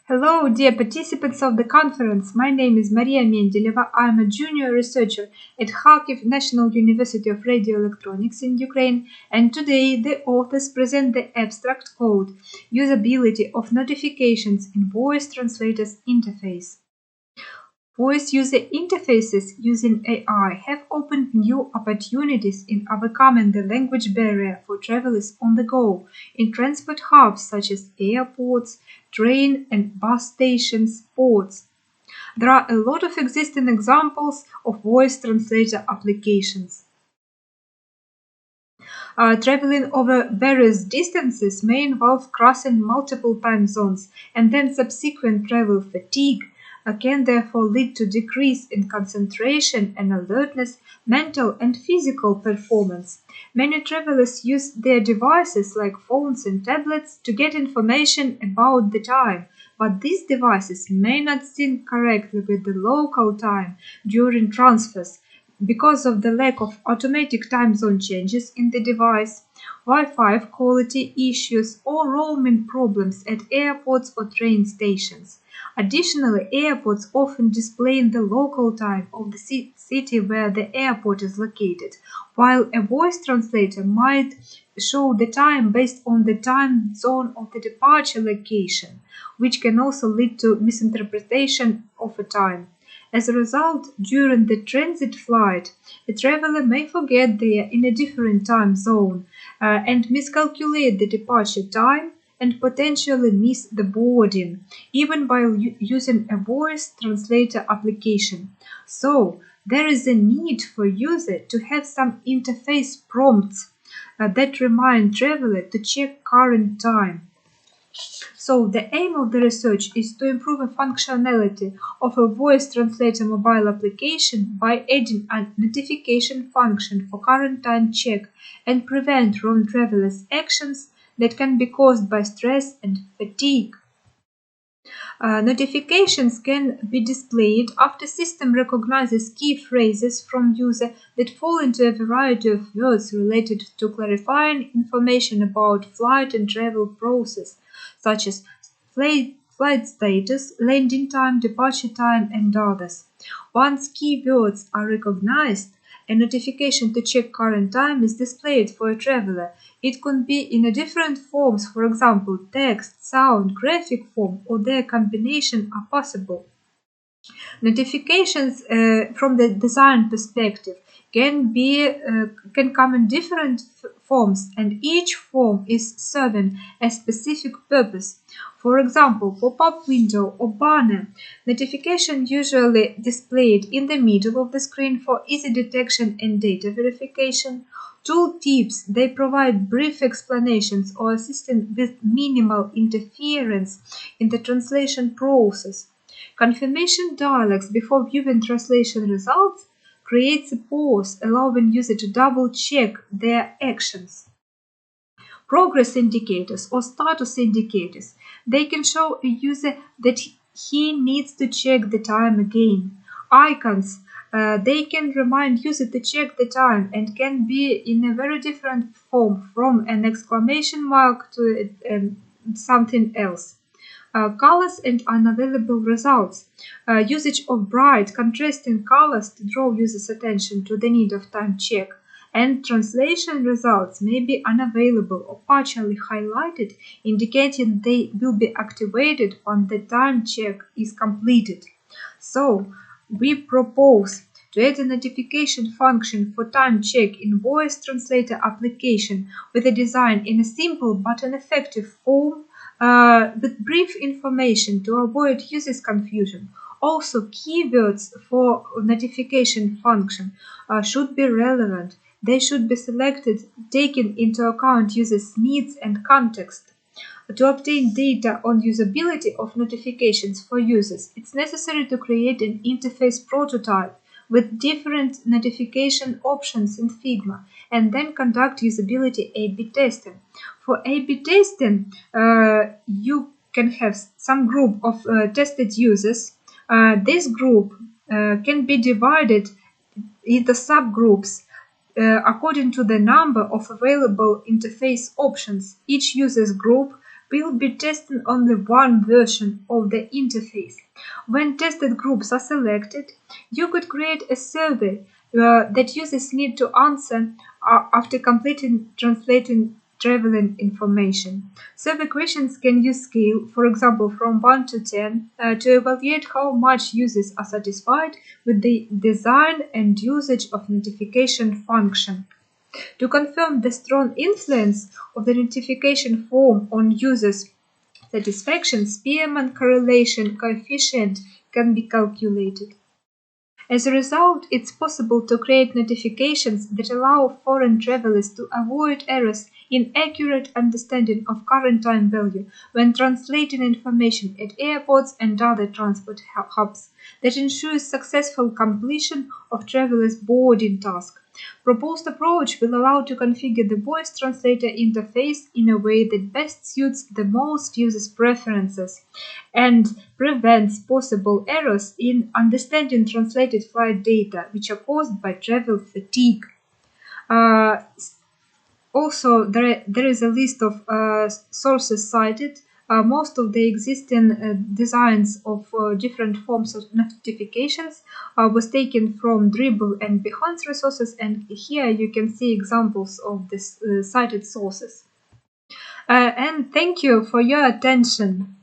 Hello, dear participants of the conference. My name is Maria Mendeleva. I am a junior researcher at Kharkiv National University of Radio Electronics in Ukraine, and today the authors present the abstract called Usability of Notifications in Voice Translators Interface. Voice user interfaces using AI have opened new opportunities in overcoming the language barrier for travelers on the go in transport hubs such as airports, train and bus stations, ports. There are a lot of existing examples of voice translator applications. Traveling over various distances may involve crossing multiple time zones, and then subsequent travel fatigue can therefore lead to decrease in concentration and alertness, mental and physical performance. Many travelers use their devices like phones and tablets to get information about the time, but these devices may not sync correctly with the local time during transfers because of the lack of automatic time zone changes in the device, Wi-Fi quality issues, or roaming problems at airports or train stations. Additionally, airports often display the local time of the city where the airport is located, while a voice translator might show the time based on the time zone of the departure location, which can also lead to misinterpretation of a time. As a result, during the transit flight, a traveler may forget they are in a different time zone and miscalculate the departure time and potentially miss the boarding, even while using a voice translator application. So, there is a need for user to have some interface prompts that remind traveler to check current time. So the aim of the research is to improve the functionality of a voice translator mobile application by adding a notification function for current time check and prevent wrong travelers' actions that can be caused by stress and fatigue. Notifications can be displayed after system recognizes key phrases from user that fall into a variety of words related to clarifying information about flight and travel process, such as flight status, landing time, departure time, and others. Once keywords are recognized, a notification to check current time is displayed for a traveler. It could be in a different forms, for example, text, sound, graphic form, or their combination are possible. Notifications from the design perspective can come in different forms, and each form is serving a specific purpose. For example, pop-up window or banner. Notification usually displayed in the middle of the screen for easy detection and data verification. Tooltips, they provide brief explanations or assistance with minimal interference in the translation process. Confirmation dialogs before viewing translation results creates a pause, allowing user to double-check their actions. Progress indicators or status indicators, they can show a user that he needs to check the time again. Icons, they can remind user to check the time and can be in a very different form, from an exclamation mark to something else. Colors and unavailable results. Usage of bright, contrasting colors to draw users' attention to the need of time check. And translation results may be unavailable or partially highlighted, indicating they will be activated when the time check is completed. So, we propose to add a notification function for time check in voice translator application with a design in a simple but an effective form with brief information to avoid users' confusion. Also, keywords for notification function should be relevant. They should be selected, taking into account users' needs and context. To obtain data on usability of notifications for users, it's necessary to create an interface prototype with different notification options in Figma, and then conduct usability A/B testing. For A/B testing, you can have some group of tested users. This group can be divided into subgroups according to the number of available interface options. Each user's group We'll be testing only one version of the interface. When tested groups are selected, you could create a survey that users need to answer after completing translating traveling information. Survey questions can use scale, for example, from 1 to 10, to evaluate how much users are satisfied with the design and usage of notification function. To confirm the strong influence of the notification form on users' satisfaction, Spearman correlation coefficient can be calculated. As a result, it's possible to create notifications that allow foreign travelers to avoid errors in accurate understanding of current time value when translating information at airports and other transport hubs. That ensures successful completion of travelers' boarding task. Proposed approach will allow to configure the voice translator interface in a way that best suits the most users' preferences and prevents possible errors in understanding translated flight data, which are caused by travel fatigue. Also, there is a list of sources cited. Most of the existing designs of different forms of notifications was taken from Dribble and Behance resources, and here you can see examples of these cited sources. And thank you for your attention.